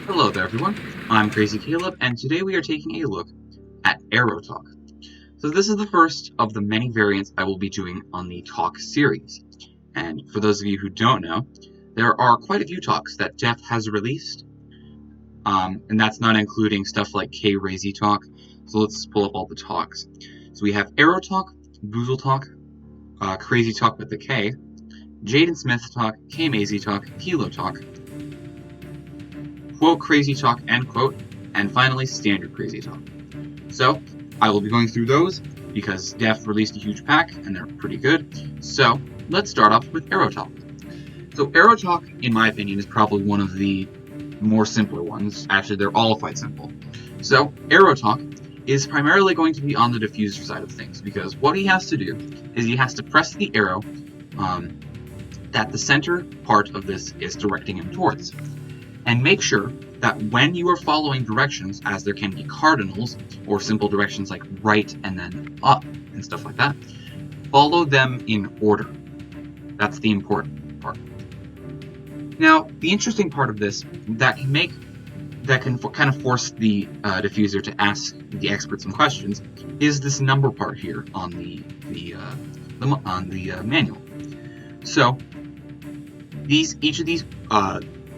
Hello there everyone, I'm Crazy Caleb, and today we are taking a look at Arrow Talk. So this is the first of the many variants I will be doing on the Talk series. And for those of you who don't know, there are quite a few talks that Jeff has released, and that's not including stuff like K-Razy Talk. So let's pull up all the talks. So we have Arrow Talk, Boozle Talk, Crazy Talk with the K, Jaden Smith Talk, K-Mazy Talk, Kilo Talk, Quote Crazy Talk, End Quote, and finally Standard Crazy Talk. So, I will be going through those because Def released a huge pack and they're pretty good. So, let's start off with Arrow Talk. So, Arrow Talk, in my opinion, is probably one of the more simpler ones. Actually, they're all quite simple. So, Arrow Talk is primarily going to be on the diffuser side of things because what he has to do is he has to press the arrow that the center part of this is directing him towards. And make sure that when you are following directions, as there can be cardinals or simple directions like right and then up and stuff like that, follow them in order. That's the important part. Now, the interesting part of this that can kind of force the diffuser to ask the expert some questions is this number part here on the manual. So each of these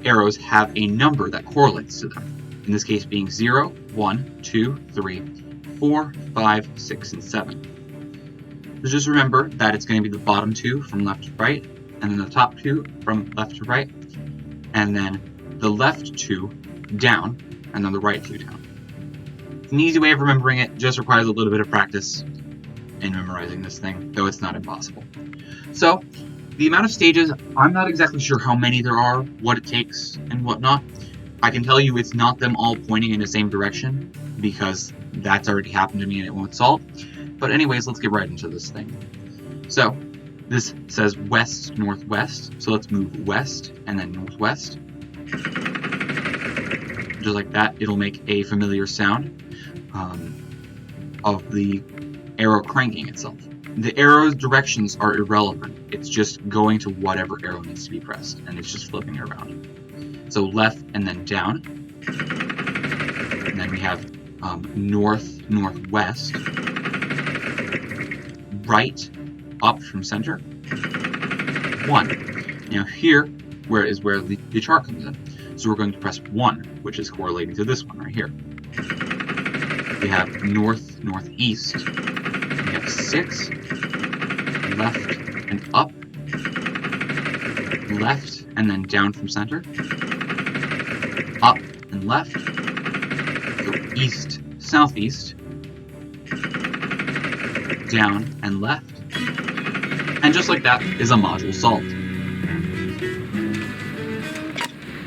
arrows have a number that correlates to them. In this case being 0, 1, 2, 3, 4, 5, 6, and 7. So just remember that it's going to be the bottom two from left to right, and then the top two from left to right, and then the left two down, and then the right two down. It's an easy way of remembering it, just requires a little bit of practice in memorizing this thing, though it's not impossible. So, the amount of stages, I'm not exactly sure how many there are, what it takes, and whatnot. I can tell you it's not them all pointing in the same direction, because that's already happened to me and it won't solve. But anyways, let's get right into this thing. So, this says west, northwest, so let's move west and then northwest. Just like that, it'll make a familiar sound of the arrow cranking itself. The arrow's directions are irrelevant. It's just going to whatever arrow needs to be pressed, and it's just flipping it around. So left and then down. And then we have north, northwest. Right, up from center. 1. Now here where the chart comes in. So we're going to press 1, which is correlating to this one right here. We have north, northeast. We have 6. Left and up, left and then down from center, up and left, so east, southeast, down and left, and just like that is a module solved.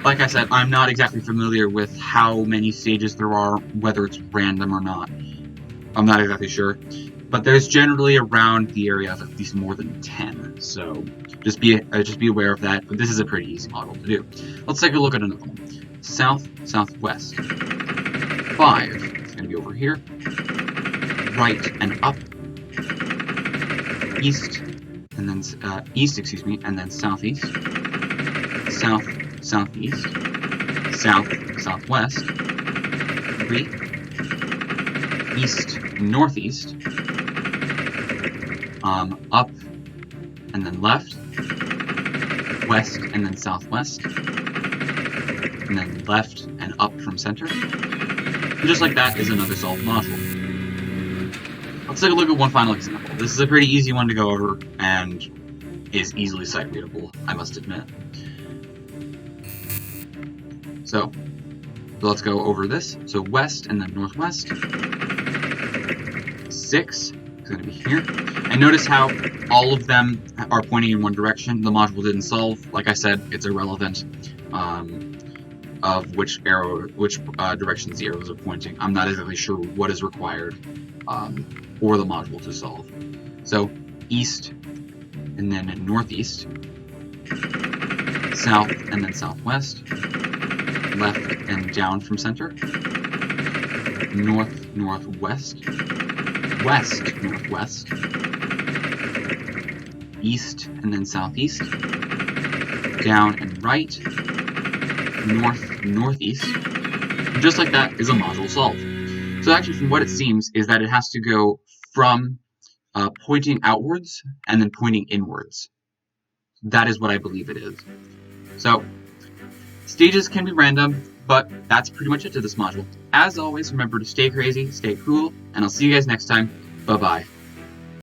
Like I said, I'm not exactly familiar with how many stages there are, whether it's random or not. I'm not exactly sure. But there's generally around the area of at least more than 10, so just be aware of that. But this is a pretty easy model to do. Let's take a look at another one. South, southwest. 5. It's going to be over here. Right and up. East, and then and then southeast. South, southeast. South, southwest. 3. East, northeast. Up and then left, west and then southwest, and then left and up from center. And just like that is another solved module. Let's take a look at one final example. This is a pretty easy one to go over and is easily sight readable, I must admit. So let's go over this. So west and then northwest. 6. Going to be here, and notice how all of them are pointing in one direction. The module didn't solve. Like I said, it's irrelevant of which directions the arrows are pointing. I'm not exactly sure what is required for the module to solve. So east and then northeast, south and then southwest, left and down from center, north, northwest, west, northwest, east and then southeast, down and right, north, northeast. And just like that is a module solved. So actually, from what it seems, is that it has to go from pointing outwards and then pointing inwards. That is what I believe it is. So stages can be random, but that's pretty much it to this module. As always, remember to stay crazy, stay cool, and I'll see you guys next time. Bye-bye.